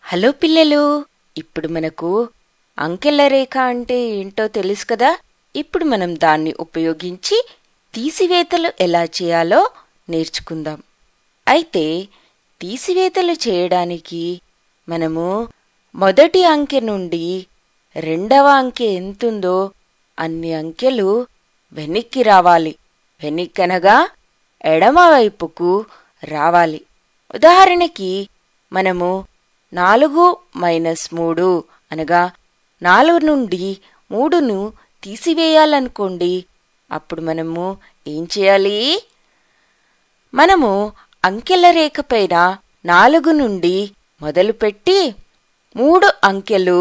Hello పిల్లలు, ఇప్పుడు మనకు అంకెల రేఖ అంటే ఏంటో తెలుసు కదా. ఇప్పుడు మనం దాన్ని ఉపయోగించి తీసివేతలు ఎలా చేయాలో నేర్చుకుందాం. అయితే తీసివేతలు చేయడానికి మనము మొదటి అంకె నుండి రెండవ అంకె ఎంతుందో అన్ని అంకెలు వెనక్కి రావాలి. వెనక్కనగా ఎడమవైపుకు రావాలి. ఉదాహరణకి మనము 4 - 3 అనగా 4 నుండి 3ను తీసివేయాలనుకోండి. అప్పుడు మనము ఏం చేయాలి? మనము అంకెల రేఖ పైన 4 నుండి మొదలుపెట్టి 3 అంకెలు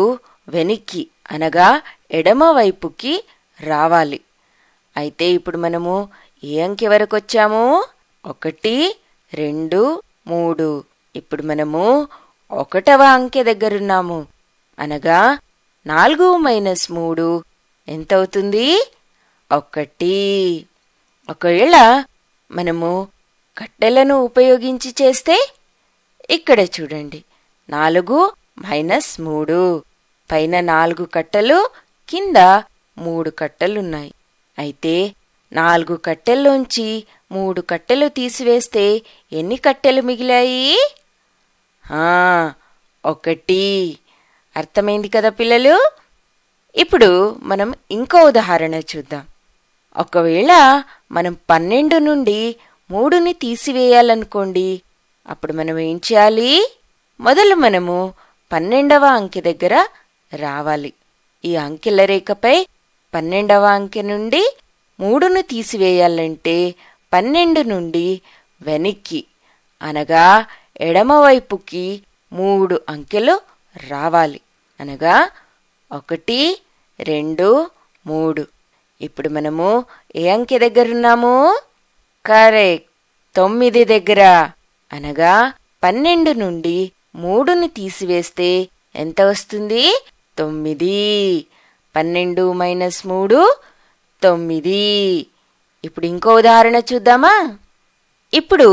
వెనక్కి అనగా ఎడమవైపుకి రావాలి. అయితే ఇప్పుడు మనము ఏ అంకె వరకు వచ్చాము? 1, 2, 3. ఇప్పుడు మనము 1వ అంకె దగ్గరున్నాము. అనగా 4 - 3 ఎంతవుతుంది? 1. ఒకవేళ మనము కట్టెలను ఉపయోగించి చేస్తే ఇక్కడ చూడండి, 4 - 3 పైన 4 కట్టెలు, కింద 3 కట్టెలున్నాయి. అయితే 4 కట్టెల్లోంచి 3 కట్టెలు తీసివేస్తే ఎన్ని కట్టెలు మిగిలాయి? 1. అర్థమైంది కదా పిల్లలు? ఇప్పుడు మనం ఇంకో ఉదాహరణ చూద్దాం. ఒకవేళ మనం 12 నుండి 3ని తీసివేయాలనుకోండి. అప్పుడు మనం ఏం చేయాలి? మొదలు మనము 12వ అంకె దగ్గర రావాలి. ఈ అంకెల రేఖపై 12వ అంకె నుండి 3ను తీసివేయాలంటే 12 నుండి వెనక్కి అనగా ఎడమవైపుకి 3 అంకెలు రావాలి. అనగా 1, 2, 3. ఇప్పుడు మనము ఏ అంకె దగ్గరున్నాము? కరెక్ట్, 9 దగ్గర. అనగా 12 నుండి 3ను తీసివేస్తే ఎంత వస్తుంది? 9. 12 - 3 9. ఇప్పుడు ఇంకో ఉదాహరణ చూద్దామా? ఇప్పుడు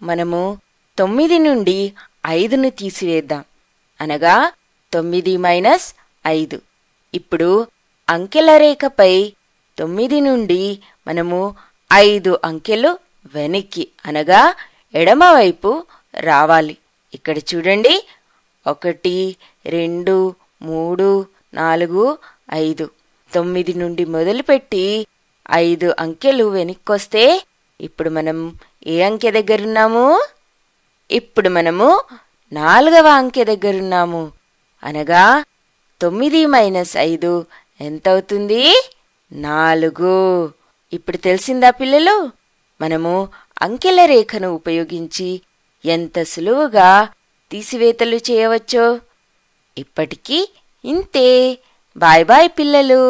మనము 9 నుండి 5ను తీసివేద్దాం. అనగా 9 - 5. ఇప్పుడు అంకెల రేఖపై 9 నుండి మనము 5 అంకెలు వెనక్కి అనగా ఎడమవైపు రావాలి. ఇక్కడ చూడండి, 1, 2, 3, 4, 5. 9 నుండి మొదలుపెట్టి 5 అంకెలు వెనక్కొస్తే ఇప్పుడు మనం ఏ అంకె దగ్గరున్నాము? ఇప్పుడు మనము 4వ అంకె దగ్గరున్నాము. అనగా 9 - 5 ఎంతవుతుంది? 4. ఇప్పుడు తెలిసిందా పిల్లలు? మనము అంకెల రేఖను ఉపయోగించి ఎంత సులువుగా తీసివేతలు చేయవచ్చో. ఇప్పటికీ ఇంతే. బాయ్ బాయ్ పిల్లలు.